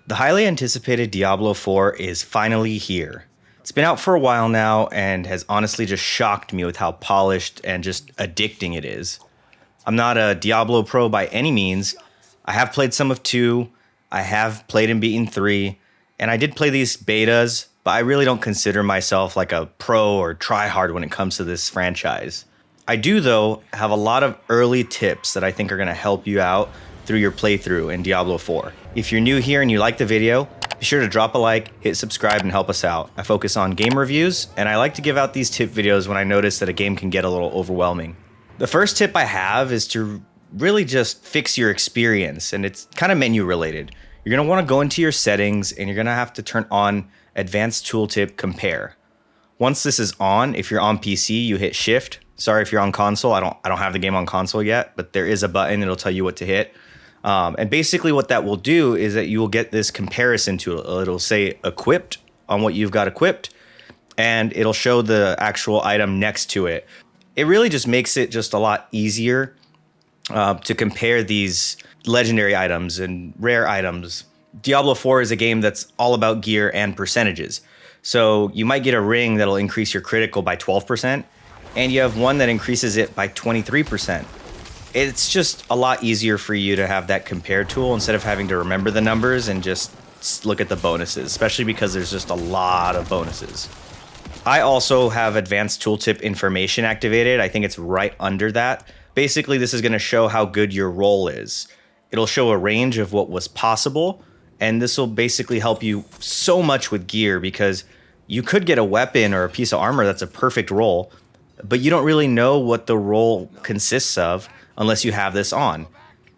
The highly anticipated Diablo 4 is finally here. It's been out for a while now and has honestly just shocked me with how polished and just addicting it is. I'm not a Diablo pro by any means. I have played some of 2, I have played and beaten 3, and I did play these betas, but I really don't consider myself like a pro or tryhard when it comes to this franchise. I do, though, have a lot of early tips that I think are going to help you out through your playthrough in Diablo 4. If you're new here and you like the video, be sure to drop a like, hit subscribe, and help us out. I focus on game reviews, and I like to give out these tip videos when I notice that a game can get a little overwhelming. The first tip I have is to really just fix your experience, and it's kind of menu related. You're going to want to go into your settings, and you're going to have to turn on Advanced Tooltip Compare. Once this is on, if you're on PC, you hit Shift. Sorry if you're on console, I don't have the game on console yet, but there is a button that'll tell you what to hit. And basically what that will do is that you will get this comparison tool. It'll say equipped on what you've got equipped, and it'll show the actual item next to it. It really just makes it just a lot easier to compare these legendary items and rare items. Diablo 4 is a game that's all about gear and percentages. So you might get a ring that'll increase your critical by 12%, and you have one that increases it by 23%. It's just a lot easier for you to have that compare tool instead of having to remember the numbers and just look at the bonuses, especially because there's just a lot of bonuses. I also have advanced tooltip information activated. I think it's right under that. Basically, this is going to show how good your roll is. It'll show a range of what was possible, and this will basically help you so much with gear because you could get a weapon or a piece of armor that's a perfect roll, but you don't really know what the roll consists of unless you have this on.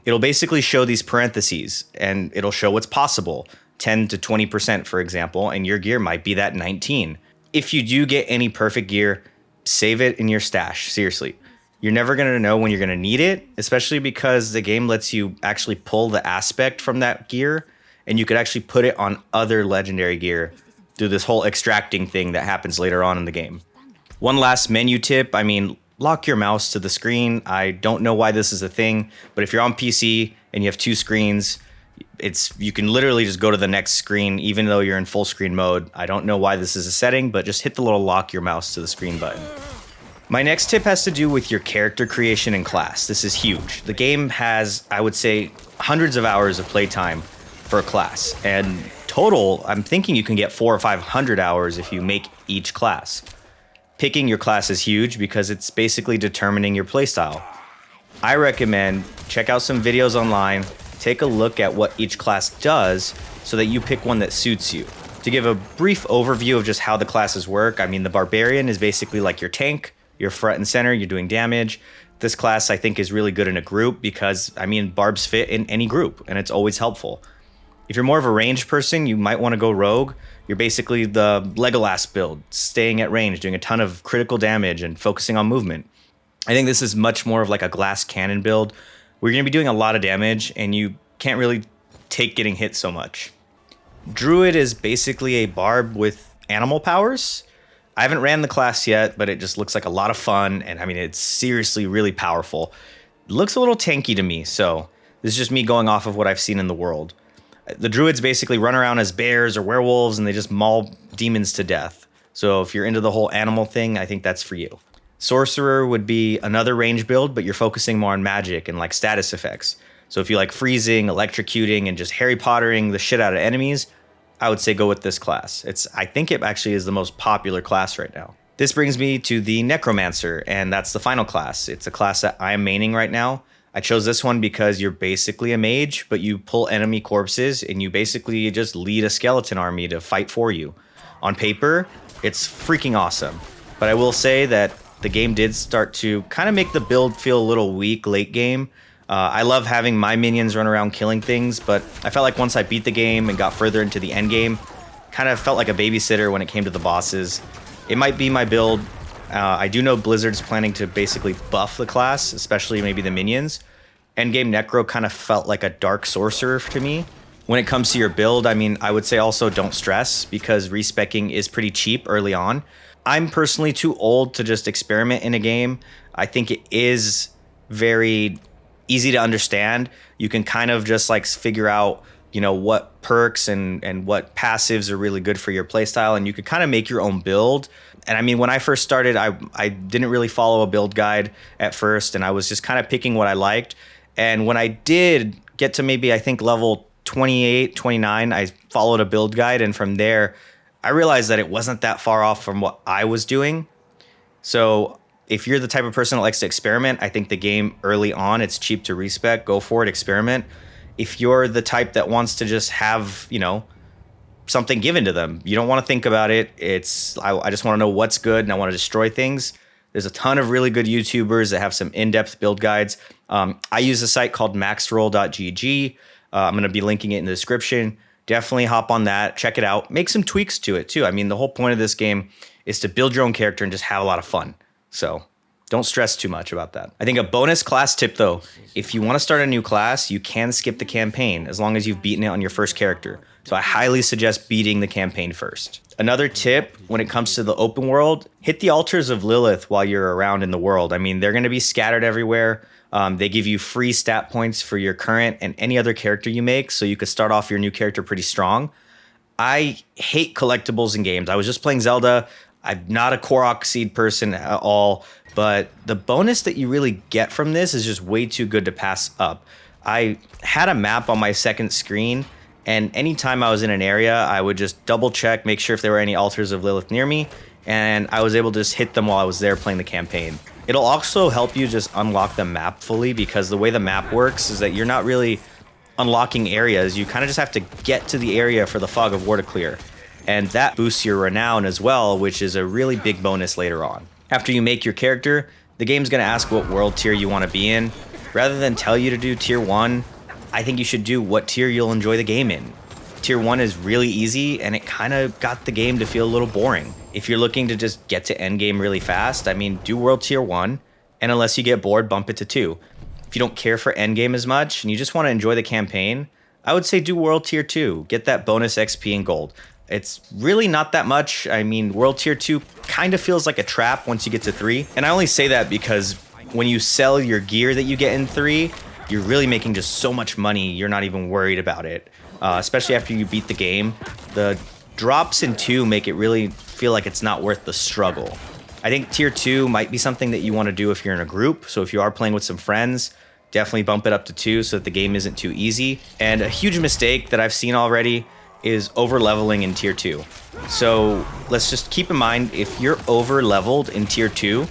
It'll basically show these parentheses, and it'll show what's possible, 10 to 20%, for example, and your gear might be that 19. If you do get any perfect gear, save it in your stash, seriously. You're never gonna know when you're gonna need it, especially because the game lets you actually pull the aspect from that gear, and you could actually put it on other legendary gear through this whole extracting thing that happens later on in the game. One last menu tip, lock your mouse to the screen. I don't know why this is a thing, but if you're on PC and you have 2 screens, you can literally just go to the next screen even though you're in full screen mode. I don't know why this is a setting, but just hit the little lock your mouse to the screen button. My next tip has to do with your character creation and class. This is huge. The game has, I would say, hundreds of hours of playtime for a class, and total, I'm thinking you can get 400 or 500 hours if you make each class. Picking your class is huge because it's basically determining your playstyle. I recommend check out some videos online, take a look at what each class does so that you pick one that suits you. To give a brief overview of just how the classes work, the Barbarian is basically like your tank, you're front and center, you're doing damage. This class I think is really good in a group because, barbs fit in any group and it's always helpful. If you're more of a ranged person, you might want to go rogue. You're basically the Legolas build, staying at range, doing a ton of critical damage and focusing on movement. I think this is much more of like a glass cannon build where you're going to be doing a lot of damage and you can't really take getting hit so much. Druid is basically a barb with animal powers. I haven't ran the class yet, but it just looks like a lot of fun, and it's seriously really powerful. It looks a little tanky to me, so this is just me going off of what I've seen in the world. The druids basically run around as bears or werewolves, and they just maul demons to death. So if you're into the whole animal thing, I think that's for you. Sorcerer would be another range build, but you're focusing more on magic and like status effects. So if you like freezing, electrocuting, and just Harry Pottering the shit out of enemies, I would say go with this class. I think it actually is the most popular class right now. This brings me to the Necromancer, and that's the final class. It's a class that I'm maining right now. I chose this one because you're basically a mage, but you pull enemy corpses and you basically just lead a skeleton army to fight for you. On paper, it's freaking awesome. But I will say that the game did start to kind of make the build feel a little weak late game. I love having my minions run around killing things, but I felt like once I beat the game and got further into the end game, kind of felt like a babysitter when it came to the bosses. It might be my build. I do know Blizzard's planning to basically buff the class, especially maybe the minions. Endgame Necro kind of felt like a dark sorcerer to me. When it comes to your build, I would say also don't stress because respecking is pretty cheap early on. I'm personally too old to just experiment in a game. I think it is very easy to understand. You can kind of just like figure out what perks and what passives are really good for your playstyle, and you could kind of make your own build. And I mean, when I first started, I didn't really follow a build guide at first, and I was just kind of picking what I liked. And when I did get to maybe, I think, level 28, 29, I followed a build guide, and from there, I realized that it wasn't that far off from what I was doing. So if you're the type of person that likes to experiment, I think the game early on, it's cheap to respec. Go for it, experiment. If you're the type that wants to just have, something given to them, you don't want to think about it. I just want to know what's good and I want to destroy things. There's a ton of really good YouTubers that have some in-depth build guides. I use a site called maxroll.gg. I'm going to be linking it in the description. Definitely hop on that, check it out, make some tweaks to it too. I mean, the whole point of this game is to build your own character and just have a lot of fun. So don't stress too much about that. I think a bonus class tip though, if you want to start a new class, you can skip the campaign as long as you've beaten it on your first character. So I highly suggest beating the campaign first. Another tip when it comes to the open world, hit the altars of Lilith while you're around in the world. I mean, they're going to be scattered everywhere. They give you free stat points for your current and any other character you make, so you could start off your new character pretty strong. I hate collectibles in games. I was just playing Zelda. I'm not a Korok seed person at all, but the bonus that you really get from this is just way too good to pass up. I had a map on my second screen, and anytime I was in an area, I would just double check, make sure if there were any altars of Lilith near me, and I was able to just hit them while I was there playing the campaign. It'll also help you just unlock the map fully, because the way the map works is that you're not really unlocking areas. You kind of just have to get to the area for the Fog of War to clear. And that boosts your renown as well, which is a really big bonus later on. After you make your character, the game's going to ask what world tier you want to be in. Rather than tell you to do tier 1, I think you should do what tier you'll enjoy the game in. Tier 1 is really easy, and it kind of got the game to feel a little boring. If you're looking to just get to endgame really fast, I mean, do World Tier 1, and unless you get bored, bump it to 2. If you don't care for endgame as much, and you just want to enjoy the campaign, I would say do World Tier 2. Get that bonus XP and gold. It's really not that much. I mean, World Tier 2 kind of feels like a trap once you get to 3. And I only say that because when you sell your gear that you get in 3, you're really making just so much money, you're not even worried about it. Especially after you beat the game. The drops in 2 make it really feel like it's not worth the struggle. I think tier 2 might be something that you want to do if you're in a group. So if you are playing with some friends, definitely bump it up to 2 so that the game isn't too easy. And a huge mistake that I've seen already is over leveling in tier 2. So let's just keep in mind, if you're over leveled in tier 2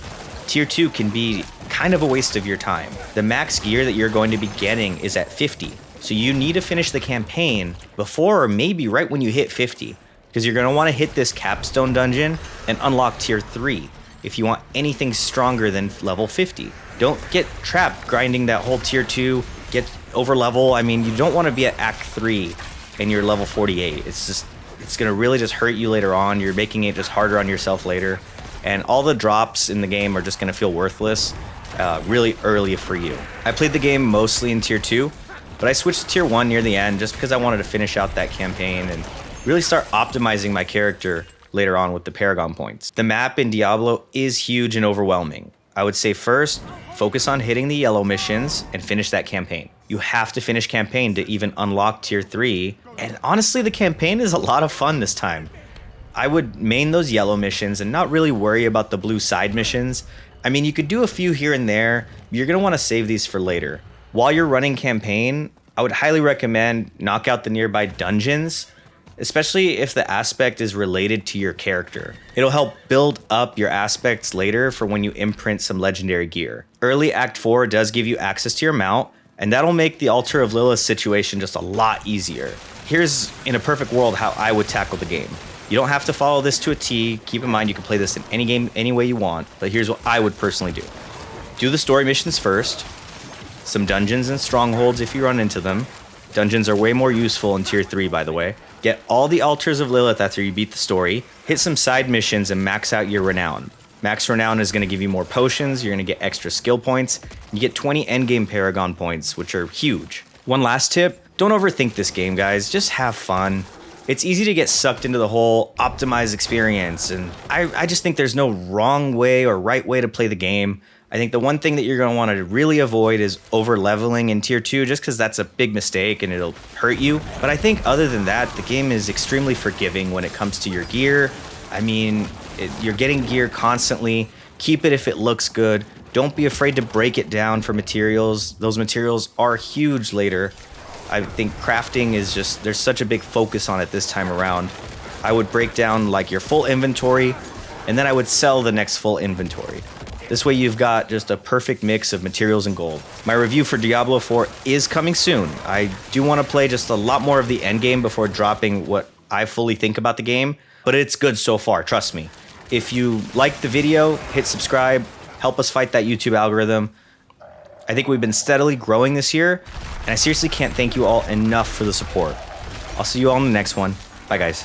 can be kind of a waste of your time. The max gear that you're going to be getting is at 50. So you need to finish the campaign before, or maybe right when you hit 50, because you're going to want to hit this capstone dungeon and unlock tier 3 if you want anything stronger than level 50. Don't get trapped grinding that whole tier 2, get over level. I mean, you don't want to be at act 3 and you're level 48. It's going to really just hurt you later on. You're making it just harder on yourself later. And all the drops in the game are just going to feel worthless really early for you. I played the game mostly in tier 2, but I switched to tier 1 near the end just because I wanted to finish out that campaign and really start optimizing my character later on with the Paragon points. The map in Diablo is huge and overwhelming. I would say first, focus on hitting the yellow missions and finish that campaign. You have to finish campaign to even unlock tier 3, and honestly the campaign is a lot of fun this time. I would main those yellow missions and not really worry about the blue side missions. I mean, you could do a few here and there, but you're going to want to save these for later. While you're running campaign, I would highly recommend knock out the nearby dungeons, especially if the aspect is related to your character. It'll help build up your aspects later for when you imprint some legendary gear. Early Act 4 does give you access to your mount, and that'll make the Altar of Lilith situation just a lot easier. Here's, in a perfect world, how I would tackle the game. You don't have to follow this to a T. Keep in mind you can play this in any game any way you want, but here's what I would personally do. Do the story missions first, some dungeons and strongholds if you run into them. Dungeons are way more useful in tier 3, by the way. Get all the altars of Lilith after you beat the story. Hit some side missions and max out your renown. Max renown is going to give you more potions, you're going to get extra skill points, you get 20 endgame Paragon points, which are huge. One last tip, don't overthink this game, guys. Just have fun. It's easy to get sucked into the whole optimized experience, and I just think there's no wrong way or right way to play the game. I think the one thing that you're going to want to really avoid is over leveling in tier 2, just because that's a big mistake and it'll hurt you. But I think other than that, the game is extremely forgiving when it comes to your gear. I mean, you're getting gear constantly. Keep it if it looks good. Don't be afraid to break it down for materials. Those materials are huge later. I think crafting is just, there's such a big focus on it this time around. I would break down like your full inventory, and then I would sell the next full inventory. This way you've got just a perfect mix of materials and gold. My review for Diablo 4 is coming soon. I do want to play just a lot more of the endgame before dropping what I fully think about the game, but it's good so far, trust me. If you liked the video, hit subscribe, help us fight that YouTube algorithm. I think we've been steadily growing this year, and I seriously can't thank you all enough for the support. I'll see you all in the next one. Bye, guys.